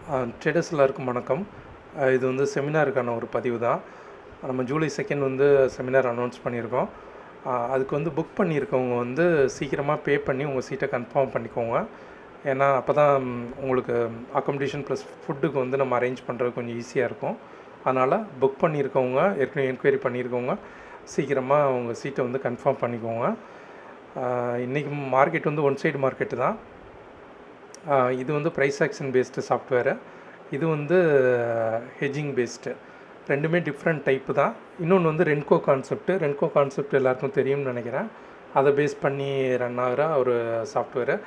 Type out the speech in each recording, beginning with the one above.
Traders எல்லாருக்கும் வணக்கம். இது வந்து செமினாருக்கான ஒரு பதிவு தான். நம்ம ஜூலை 2 வந்து செமினார் அனௌன்ஸ் பண்ணியிருக்கோம். அதுக்கு வந்து புக் பண்ணியிருக்கவங்க வந்து சீக்கிரமாக பே பண்ணி உங்கள் சீட்டை கன்ஃபார்ம் பண்ணிக்கோங்க. ஏன்னா அப்போ தான் உங்களுக்கு அக்கமடேஷன் ப்ளஸ் ஃபுட்டுக்கு வந்து நம்ம அரேஞ்ச் பண்ணுறது கொஞ்சம் ஈஸியாக இருக்கும். அதனால் புக் பண்ணியிருக்கவங்க, ஏற்கனவே என்கொயரி பண்ணியிருக்கவங்க சீக்கிரமாக உங்கள் சீட்டை வந்து கன்ஃபார்ம் பண்ணிக்கோங்க. இன்றைக்கி மார்க்கெட் வந்து ஒன் சைடு மார்க்கெட்டு தான். இது வந்து ப்ரைஸ் ஆக்ஷன் பேஸ்டு சாஃப்ட்வேரு, இது வந்து ஹெஜிங் பேஸ்டு. ரெண்டுமே டிஃப்ரெண்ட் டைப்பு தான். இன்னொன்று வந்து ரென்கோ கான்செப்ட் எல்லாருக்கும் தெரியும்னு நினைக்கிறேன். அதை பேஸ் பண்ணி ரன் ஆகிற ஒரு சாஃப்ட்வேரு.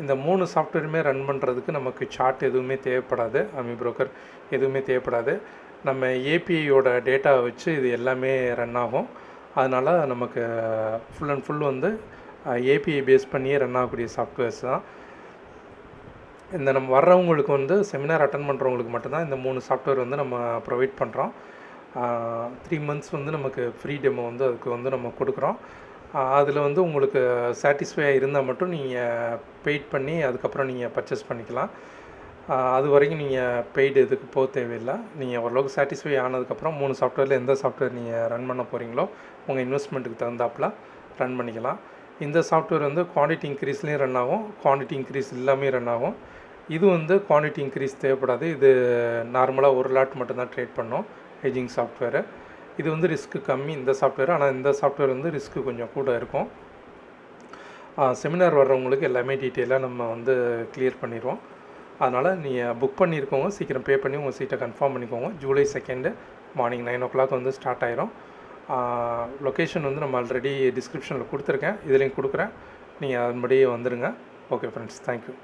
இந்த 3 சாஃப்ட்வேருமே ரன் பண்ணுறதுக்கு நமக்கு சார்ட் எதுவுமே தேவைப்படாது, அமி புரோக்கர் எதுவுமே தேவைப்படாது. நம்ம ஏபிஐயோட டேட்டாவை வச்சு இது எல்லாமே ரன் ஆகும். அதனால் நமக்கு ஃபுல் அண்ட் ஃபுல் வந்து ஏபிஐ பேஸ் பண்ணியே ரன் ஆகக்கூடிய சாஃப்ட்வேர்ஸ் தான். இந்த நம்ம வர்றவங்களுக்கு வந்து செமினார் அட்டன் பண்ணுறவங்களுக்கு மட்டும்தான் இந்த 3 சாஃப்ட்வேர் வந்து நம்ம ப்ரொவைட் பண்ணுறோம். 3 மந்த்ஸ் வந்து நமக்கு ஃப்ரீ டெமோ வந்து அதுக்கு வந்து நம்ம கொடுக்குறோம். அதில் வந்து உங்களுக்கு சாட்டிஸ்ஃபையாக இருந்தால் மட்டும் நீங்கள் பெய்ட் பண்ணி அதுக்கப்புறம் நீங்கள் பர்ச்சேஸ் பண்ணிக்கலாம். அது வரைக்கும் நீங்கள் பெய்டு இதுக்கு போக தேவையில்லை. நீங்கள் ஓரளவுக்கு சாட்டிஸ்ஃபை ஆனதுக்கப்புறம் 3 சாஃப்ட்வேரில் எந்த சாஃப்ட்வேர் நீங்கள் ரன் பண்ண போகிறீங்களோ உங்கள் இன்வெஸ்ட்மெண்ட்டுக்கு தகுந்தாப்பில் ரன் பண்ணிக்கலாம். இந்த சாஃப்ட்வேர் வந்து குவான்டிட்டி இன்க்ரீஸ்லேயும் ரன் ஆகும், குவான்டிட்டி இன்க்ரீஸ் இல்லாமல் ரன் ஆகும். இது வந்து குவான்டிட்டி இன்க்ரீஸ் தேவைப்படாது. இது நார்மலாக ஒரு லாட் மட்டும்தான் ட்ரேட் பண்ணும் ஹெஜிங் சாஃப்ட்வேரு. இது வந்து ரிஸ்க்கு கம்மி இந்த சாஃப்ட்வேர். ஆனால் இந்த சாஃப்ட்வேர் வந்து ரிஸ்க்கு கொஞ்சம் கூட இருக்கும். செமினார் வர்றவங்களுக்கு எல்லாமே டீட்டெயிலாக நம்ம வந்து கிளியர் பண்ணிடுவோம். அதனால் நீங்கள் புக் பண்ணியிருக்கோங்க சீக்கிரம் பே பண்ணி உங்கள் சீட்டை கன்ஃபார்ம் பண்ணிக்கோங்க. ஜூலை 2 மார்னிங் 9 o'clock வந்து ஸ்டார்ட் ஆயிரும். லொக்கேஷன் வந்து நம்ம ஆல்ரெடி டிஸ்கிரிப்ஷனில் கொடுத்துருக்கேன், இதுலேயும் கொடுக்குறேன். நீங்கள் அதன்படியே வந்துடுங்க. Okay friends, thank you.